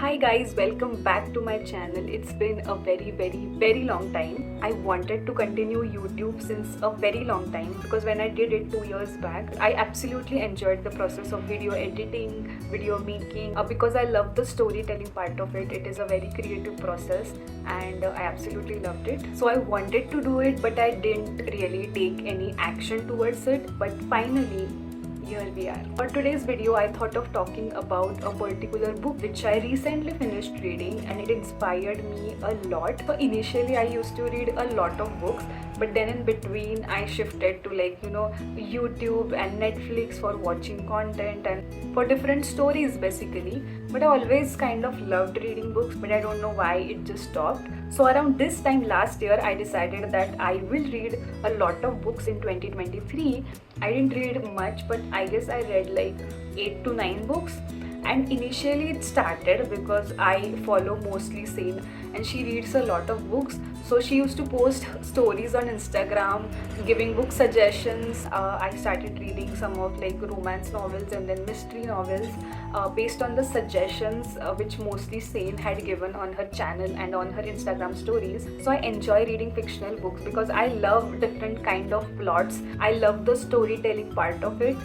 Hi guys, welcome back to my channel. It's been a very long time. I wanted to continue YouTube since a very long time because when I did it 2 years back, I absolutely enjoyed the process of video editing, video making because I love the storytelling part of it. It is a very creative process and I absolutely loved it. So I wanted to do it, but I didn't really take any action towards it. But finally, here we are. For today's video, I thought of talking about a particular book which I recently finished reading and it inspired me a lot. So initially I used to read a lot of books, but then in between I shifted to YouTube and Netflix for watching content and for different stories basically. But I always kind of loved reading books, but I don't know why it just stopped. So around this time last year, I decided that I will read a lot of books in 2023. I didn't read much, but I guess I read like 8 to 9 books. And initially it started because I follow mostly Sane and she reads a lot of books. So she used to post stories on Instagram giving book suggestions. I started reading some of like romance novels and then mystery novels based on the suggestions which mostly Sane had given on her channel and on her Instagram stories. So I enjoy reading fictional books because I love different kind of plots. I love the storytelling part of it.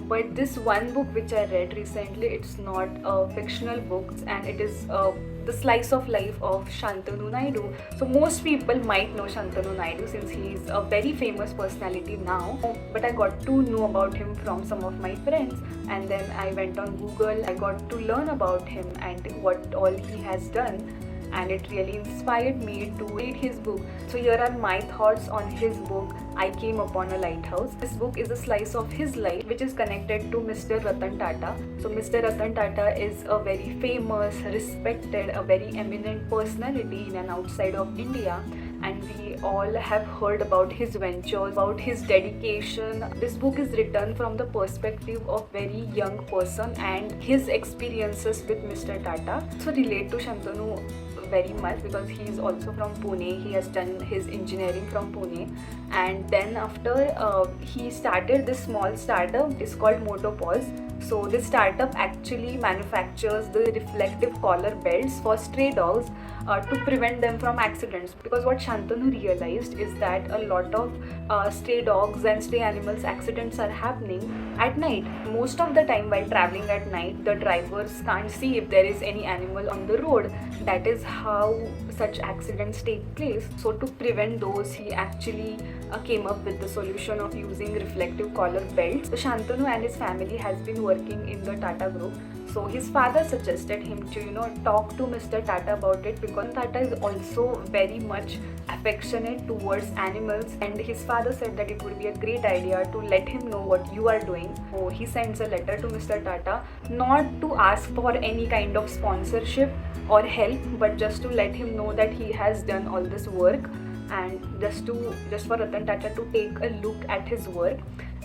But this one book which I read recently, it's not a fictional book and it is the slice of life of Shantanu Naidu. So most people might know Shantanu Naidu since he is a very famous personality now. But I got to know about him from some of my friends and then I went on Google. I got to learn about him and what all he has done. And it really inspired me to read his book. So here are my thoughts on his book, I Came Upon a Lighthouse. This book is a slice of his life which is connected to Mr. Ratan Tata. So Mr. Ratan Tata is a very famous, respected, a very eminent personality in and outside of India. And we all have heard about his ventures, about his dedication. This book is written from the perspective of very young person and his experiences with Mr. Tata. So relate to Shantanu very much because he is also from Pune. He has done his engineering from Pune and then after he started this small startup. It's called Motopause. So this startup actually manufactures the reflective collar belts for stray dogs to prevent them from accidents, because what Shantanu realized is that a lot of stray dogs and stray animals accidents are happening at night. Most of the time while traveling at night, the drivers can't see if there is any animal on the road. That is how such accidents take place. So to prevent those, he actually came up with the solution of using reflective collar belts. So Shantanu and his family has been working in the Tata group. So his father suggested him to talk to Mr. Tata about it because Tata is also very much affectionate towards animals and his father said that it would be a great idea to let him know what you are doing. So he sends a letter to Mr. Tata, not to ask for any kind of sponsorship or help, but just to let him know that he has done all this work and just for Ratan Tata to take a look at his work.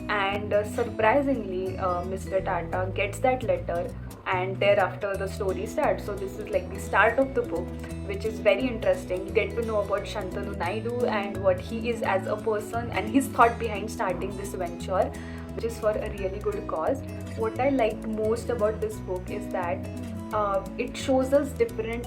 And surprisingly, Mr. Tata gets that letter and thereafter the story starts. So this is like the start of the book, which is very interesting. You get to know about Shantanu Naidu and what he is as a person and his thought behind starting this venture, which is for a really good cause. What I liked most about this book is that it shows us different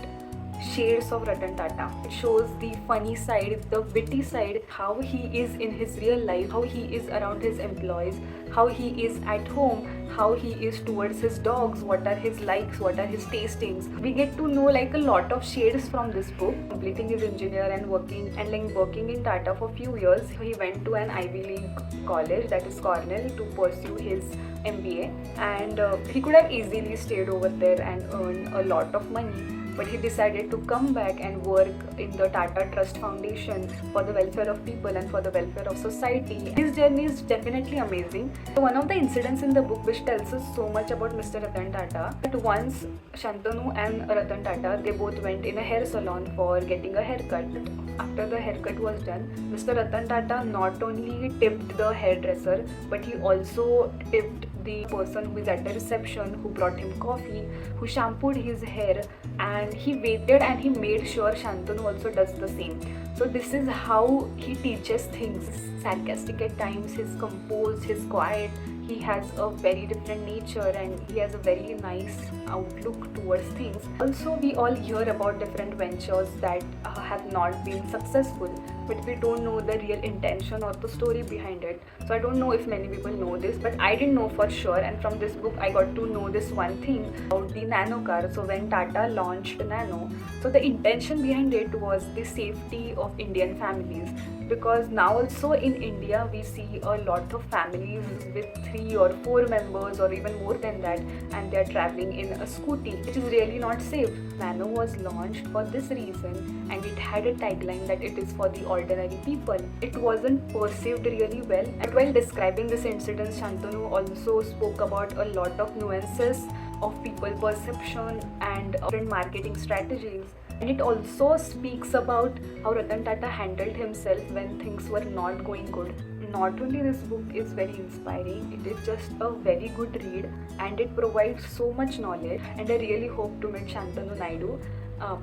shades of Ratan Tata. It shows the funny side, the witty side, how he is in his real life, how he is around his employees, how he is at home, how he is towards his dogs, what are his likes, what are his tastings. We get to know like a lot of shades from this book. Completing his engineer and working in Tata for few years, he went to an Ivy League college, that is Cornell, to pursue his MBA and he could have easily stayed over there and earned a lot of money. But he decided to come back and work in the Tata Trust Foundation for the welfare of people and for the welfare of society. His journey is definitely amazing. So one of the incidents in the book which tells us so much about Mr. Ratan Tata, that once Shantanu and Ratan Tata, they both went in a hair salon for getting a haircut. After the haircut was done, Mr. Ratan Tata not only tipped the hairdresser, but he also tipped the person who is at the reception, who brought him coffee, who shampooed his hair, and he waited and he made sure Shantanu also does the same. So this is how he teaches things. Sarcastic at times, he's composed, he's quiet, he has a very different nature and he has a very nice outlook towards things. Also, we all hear about different ventures that have not been successful, but we don't know the real intention or the story behind it. So I don't know if many people know this, but I didn't know for sure, and from this book I got to know this one thing about the nano car. So when Tata launched Nano, so the intention behind it was the safety of Indian families, because now also in India we see a lot of families with 3 or 4 members or even more than that, and they are traveling in a scooty, which is really not safe. Nano was launched for this reason, and it had a tagline that it is for the ordinary people. It wasn't perceived really well, and while describing this incident, Shantanu also spoke about a lot of nuances of people perception and different marketing strategies. And it also speaks about how Ratan Tata handled himself when things were not going good. Not only this book is very inspiring, it is just a very good read and it provides so much knowledge, and I really hope to meet Shantanu Naidu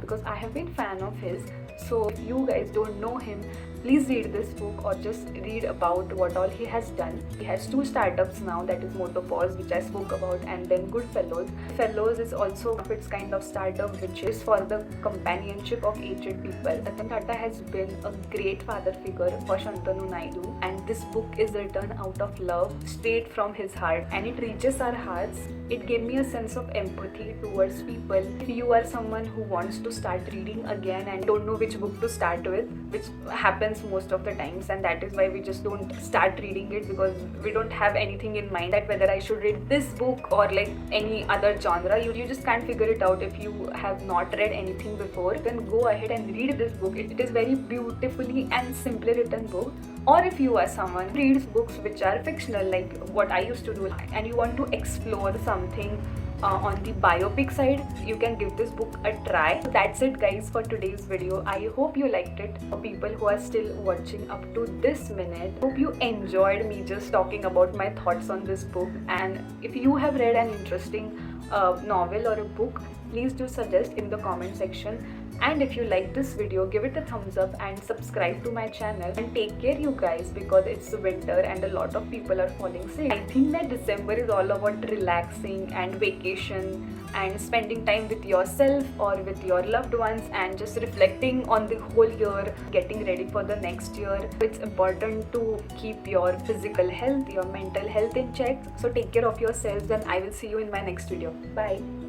because I have been fan of his. So if you guys don't know him, please read this book or just read about what all he has done. He has 2 startups now, that is Motopause, which I spoke about, and then Goodfellows. Fellows is also of its kind of startup which is for the companionship of aged people. Ratan Tata has been a great father figure for Shantanu Naidu, and this book is written out of love, straight from his heart, and it reaches our hearts. It gave me a sense of empathy towards people. If you are someone who wants to start reading again and don't know which book to start with, which happens most of the times, and that is why we just don't start reading it, because we don't have anything in mind that whether I should read this book or like any other genre. You just can't figure it out if you have not read anything before. Then go ahead and read this book. It is very beautifully and simply written book. Or if you are someone who reads books which are fictional, like what I used to do, and you want to explore something on the biopic side, you can give this book a try. So that's it guys for today's video. I hope you liked it. For people who are still watching up to this minute, hope you enjoyed me just talking about my thoughts on this book. And if you have read an interesting novel or a book, please do suggest in the comment section. And if you like this video, give it a thumbs up and subscribe to my channel. And take care you guys, because it's winter and a lot of people are falling sick. I think that December is all about relaxing and vacation and spending time with yourself or with your loved ones and just reflecting on the whole year, getting ready for the next year. It's important to keep your physical health, your mental health in check. So take care of yourselves, and I will see you in my next video. Bye.